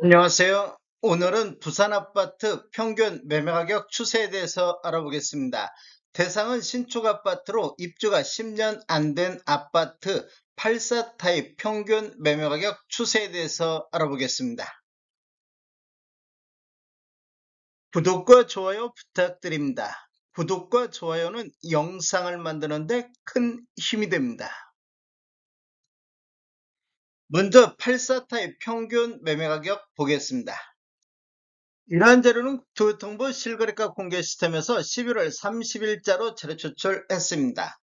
안녕하세요. 오늘은 부산 아파트 평균 매매가격 추세에 대해서 알아보겠습니다. 대상은 신축 아파트로 입주가 10년 안 된 아파트 84 타입 평균 매매가격 추세에 대해서 알아보겠습니다. 구독과 좋아요 부탁드립니다. 구독과 좋아요는 영상을 만드는데 큰 힘이 됩니다. 먼저 84 타입 평균 매매가격 보겠습니다. 이러한 자료는 교통부 실거래가 공개 시스템에서 11월 30일자로 자료 제출했습니다.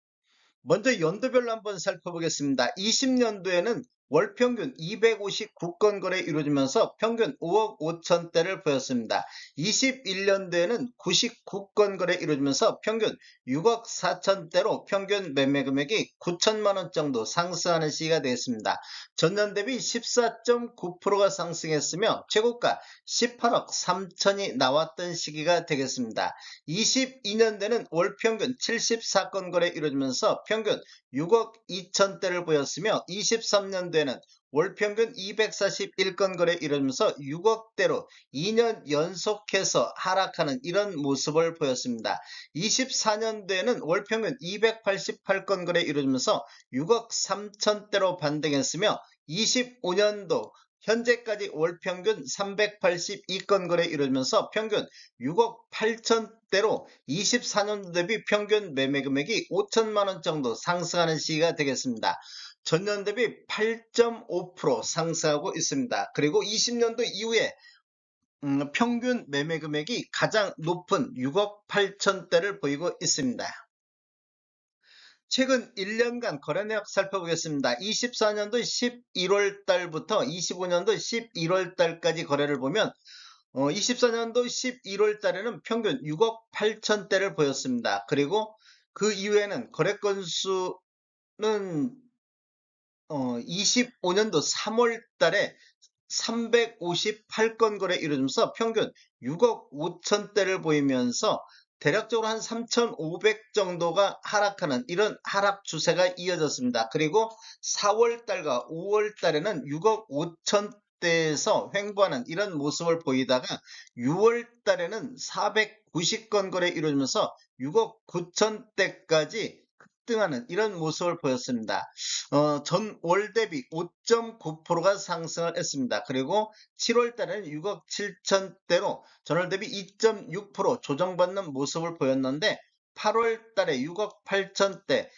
먼저 연도별로 한번 살펴보겠습니다. 20년도에는 월 평균 259건 거래 이루어지면서 평균 5억 5천대를 보였습니다. 21년도에는 99건 거래 이루어지면서 평균 6억 4천대로 평균 매매 금액이 9천만 원 정도 상승하는 시기가 되었습니다. 전년 대비 14.9%가 상승했으며 최고가 18억 3천이 나왔던 시기가 되겠습니다. 22년도에는 월 평균 74건 거래 이루어지면서 평균 6억 2천대를 보였으며 23년도에는 월 평균 241건 거래 이루어지면서 6억대로 2년 연속해서 하락하는 이런 모습을 보였습니다. 24년도에는 월 평균 288건 거래 이루어지면서 6억 3천대로 반등했으며 25년도 현재까지 월 평균 382건 거래 이루어지면서 평균 6억 8천대로 24년도 대비 평균 매매 금액이 5천만 원 정도 상승하는 시기가 되겠습니다. 전년 대비 8.5% 상승하고 있습니다. 그리고 20년도 이후에 평균 매매 금액이 가장 높은 6억 8천대를 보이고 있습니다. 최근 1년간 거래 내역 살펴보겠습니다. 24년도 11월 달부터 25년도 11월 달까지 거래를 보면 24년도 11월 달에는 평균 6억 8천대를 보였습니다. 그리고 그 이후에는 거래 건수는 25년도 3월 달에 358건 거래 이루어지면서 평균 6억 5천대를 보이면서 대략적으로 한 3,500 정도가 하락하는 이런 하락 추세가 이어졌습니다. 그리고 4월 달과 5월 달에는 6억 5천대에서 횡보하는 이런 모습을 보이다가 6월 달에는 490건 거래 이루어지면서 6억 9천대까지 급등하는 이런 모습을 보였습니다. 전월 대비 5.9%가 상승을 했습니다. 그리고 7월 달에는 6억 7천대로 전월 대비 2.6% 조정받는 모습을 보였는데 8월 달에 6억 8천대,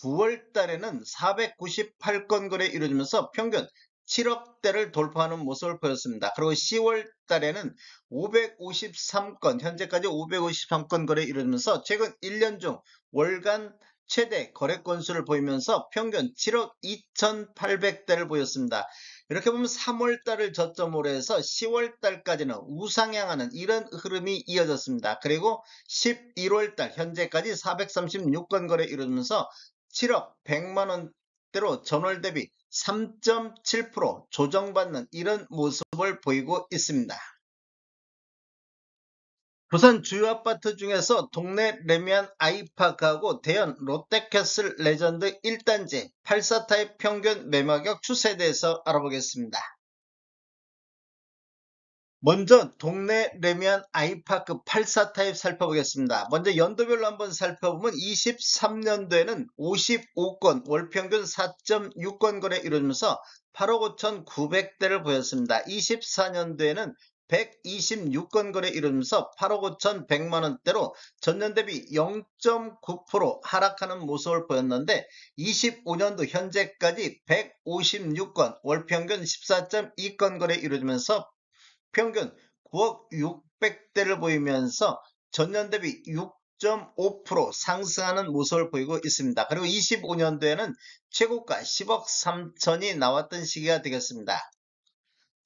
9월 달에는 498건 거래 이루어지면서 평균 7억대를 돌파하는 모습을 보였습니다. 그리고 10월 달에는 553건, 현재까지 553건 거래 이루어지면서 최근 1년 중 월간 최대 거래 건수를 보이면서 평균 7억 2,800대를 보였습니다. 이렇게 보면 3월 달을 저점으로 해서 10월 달까지는 우상향하는 이런 흐름이 이어졌습니다. 그리고 11월 달 현재까지 436건 거래 이루어지면서 7억 100만 원대로 전월 대비 3.7% 조정받는 이런 모습을 보이고 있습니다. 부산 주요 아파트 중에서 동네 레미안 아이파크하고 대연 롯데캐슬 레전드 1단지 84타입 평균 매매가격 추세에 대해서 알아보겠습니다. 먼저 동네 레미안 아이파크 84타입 살펴보겠습니다. 먼저 연도별로 한번 살펴보면 23년도에는 55건 월평균 4.6건 거래 이루어지면서 8억 5천9백대를 보였습니다. 24년도에는 126건 거래 이루어지면서 8억 5천100만원대로 전년 대비 0.9% 하락하는 모습을 보였는데 25년도 현재까지 156건 월평균 14.2건 거래 이루어지면서 평균 9억 6백대를 보이면서 전년 대비 6.5% 상승하는 모습을 보이고 있습니다. 그리고 25년도에는 최고가 10억 3천이 나왔던 시기가 되겠습니다.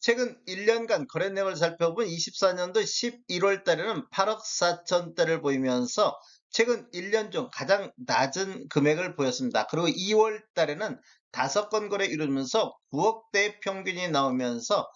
최근 1년간 거래 내역을 살펴보면 24년도 11월 달에는 8억 4천대를 보이면서 최근 1년 중 가장 낮은 금액을 보였습니다. 그리고 2월 달에는 5건 거래 이루면서 9억대 평균이 나오면서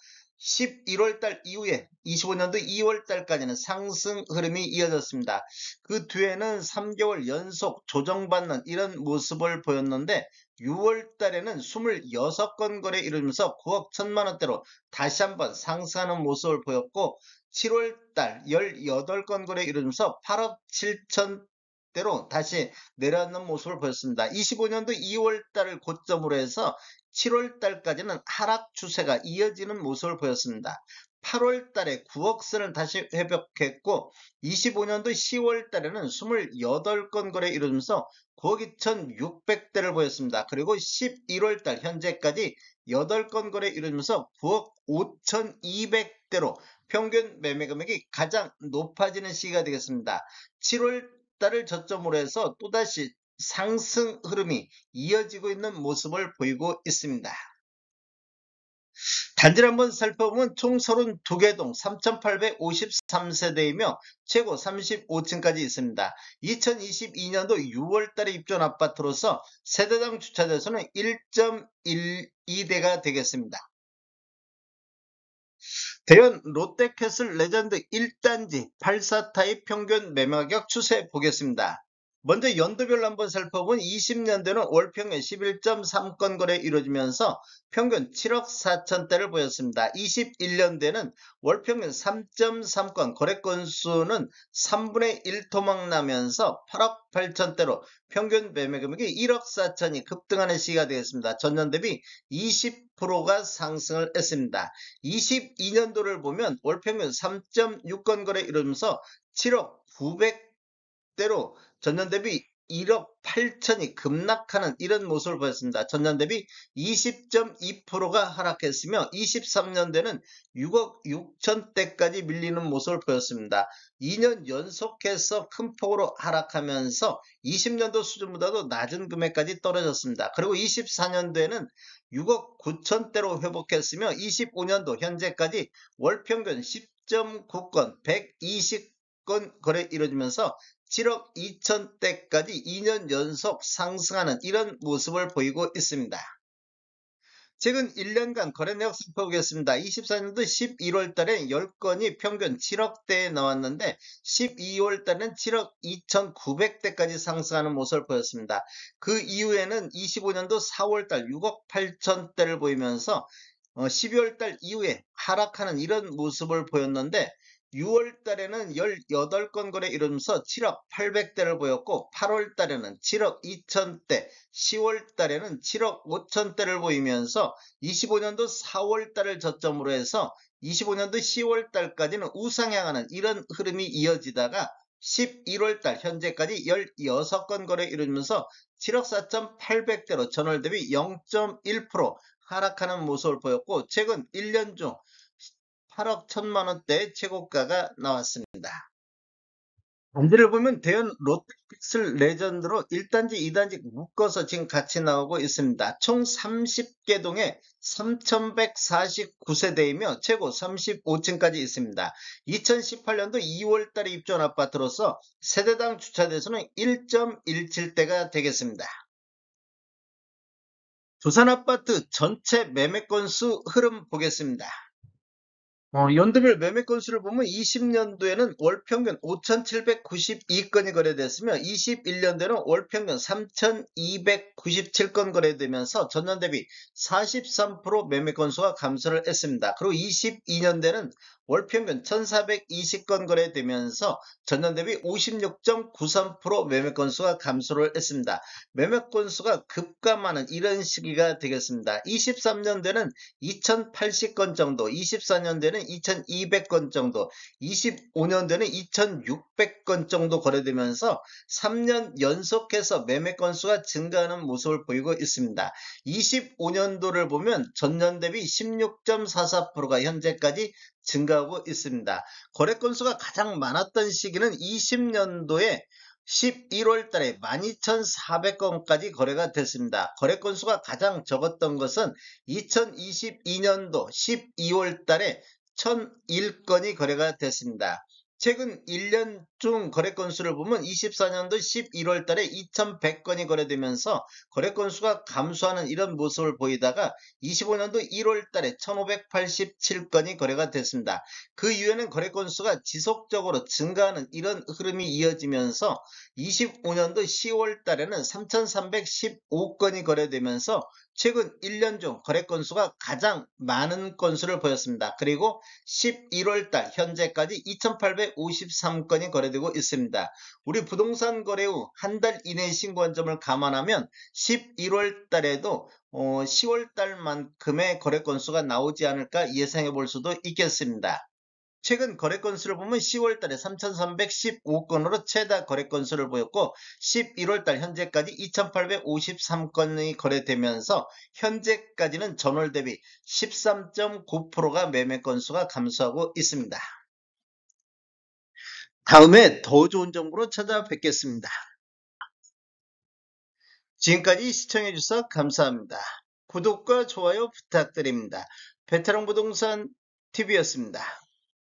11월 달 이후에 25년도 2월 달까지는 상승 흐름이 이어졌습니다. 그 뒤에는 3개월 연속 조정받는 이런 모습을 보였는데 6월 달에는 26건 거래 이루면서 9억 1천만 원대로 다시 한번 상승하는 모습을 보였고 7월 달 18건 거래 이루면서 8억 7천 대로 다시 내려앉는 모습을 보였습니다. 25년도 2월 달을 고점으로 해서 7월 달까지는 하락 추세가 이어지는 모습을 보였습니다. 8월 달에 9억 선을 다시 회복했고 25년도 10월 달에는 28건 거래 이루면서 9억 2,600대를 보였습니다. 그리고 11월 달 현재까지 8건 거래 이루면서 9억 5,200대로 평균 매매 금액이 가장 높아지는 시기가 되겠습니다. 7월 달을 저점으로 해서 또다시 상승 흐름이 이어지고 있는 모습을 보이고 있습니다. 단지를 한번 살펴보면 총 32개 동 3,853세대이며 최고 35층까지 있습니다. 2022년도 6월 달에 입주한 아파트로서 세대당 주차대수는 1.12대가 되겠습니다. 대연 롯데캐슬 레전드 1단지 84타입 평균 매매가격 추세 보겠습니다. 먼저 연도별로 한번 살펴보면 20년대는 월평균 11.3건 거래 이루어지면서 평균 7억 4천대를 보였습니다. 21년대는 월평균 3.3건 거래 건수는 3분의 1 토막 나면서 8억 8천대로 평균 매매 금액이 1억 4천이 급등하는 시기가 되겠습니다. 전년 대비 20%가 상승을 했습니다. 22년도를 보면 월평균 3.6건 거래 이루면서 7억 900대로 전년 대비 1억 8천이 급락하는 이런 모습을 보였습니다. 전년 대비 20.2%가 하락했으며 23년대는 6억 6천대까지 밀리는 모습을 보였습니다. 2년 연속해서 큰 폭으로 하락하면서 20년도 수준보다도 낮은 금액까지 떨어졌습니다. 그리고 24년도에는 6억 9천대로 회복했으며 25년도 현재까지 월평균 10.9건 120건 거래 이루어지면서 7억 2천대까지 2년 연속 상승하는 이런 모습을 보이고 있습니다. 최근 1년간 거래 내역 살펴보겠습니다. 24년도 11월 달에 10건이 평균 7억대에 나왔는데 12월 달에는 7억 2,900대까지 상승하는 모습을 보였습니다. 그 이후에는 25년도 4월 달 6억 8천대를 보이면서 12월 달 이후에 하락하는 이런 모습을 보였는데 6월 달에는 18건 거래 이루면서 7억 800대를 보였고 8월 달에는 7억 2천대, 10월 달에는 7억 5천대를 보이면서 25년도 4월 달을 저점으로 해서 25년도 10월 달까지는 우상향하는 이런 흐름이 이어지다가 11월 달 현재까지 16건 거래 이루면서 7억 4,800대로 전월 대비 0.1% 하락하는 모습을 보였고 최근 1년 중 8억 1천만 원대 최고가가 나왔습니다. 단지를 보면 대연 롯데캐슬 레전드로 1단지, 2단지 묶어서 지금 같이 나오고 있습니다. 총 30개 동에 3,149세대이며 최고 35층까지 있습니다. 2018년도 2월 달에 입주한 아파트로서 세대당 주차대수는 1.17대가 되겠습니다. 두산 아파트 전체 매매 건수 흐름 보겠습니다. 연도별 매매 건수를 보면 20년도에는 월평균 5,792건이 거래됐으며 21년도에는 월평균 3,297건 거래되면서 전년 대비 43% 매매 건수가 감소를 했습니다. 그리고 22년도에는 월평균 1,420건 거래되면서 전년 대비 56.93% 매매 건수가 감소를 했습니다. 매매 건수가 급감하는 이런 시기가 되겠습니다. 23년도에는 2,080건 정도, 24년도에는 2,200건 정도, 25년도에는 2,600건 정도 거래되면서 3년 연속해서 매매 건수가 증가하는 모습을 보이고 있습니다. 25년도를 보면 전년 대비 16.44%가 현재까지 증가하고 있습니다. 거래 건수가 가장 많았던 시기는 20년도에 11월 달에 12,400건까지 거래가 됐습니다. 거래 건수가 가장 적었던 것은 2022년도 12월 달에 1,001건이 거래가 됐습니다. 최근 1년 중 거래 건수를 보면 24년도 11월 달에 2100건이 거래되면서 거래 건수가 감소하는 이런 모습을 보이다가 25년도 1월 달에 1587건이 거래가 됐습니다. 그 이후에는 거래 건수가 지속적으로 증가하는 이런 흐름이 이어지면서 25년도 10월 달에는 3315건이 거래되면서 최근 1년 중 거래 건수가 가장 많은 건수를 보였습니다. 그리고 11월 달 현재까지 2853건이 거래되고 있습니다. 우리 부동산 거래 후 한 달 이내 신고한 점을 감안하면 11월 달에도 10월 달만큼의 거래 건수가 나오지 않을까 예상해 볼 수도 있겠습니다. 최근 거래 건수를 보면 10월 달에 3,315건으로 최다 거래 건수를 보였고 11월 달 현재까지 2,853건이 거래되면서 현재까지는 전월 대비 13.9%가 매매 건수가 감소하고 있습니다. 다음에 더 좋은 정보로 찾아뵙겠습니다. 지금까지 시청해 주셔서 감사합니다. 구독과 좋아요 부탁드립니다. 베테랑 부동산 TV였습니다.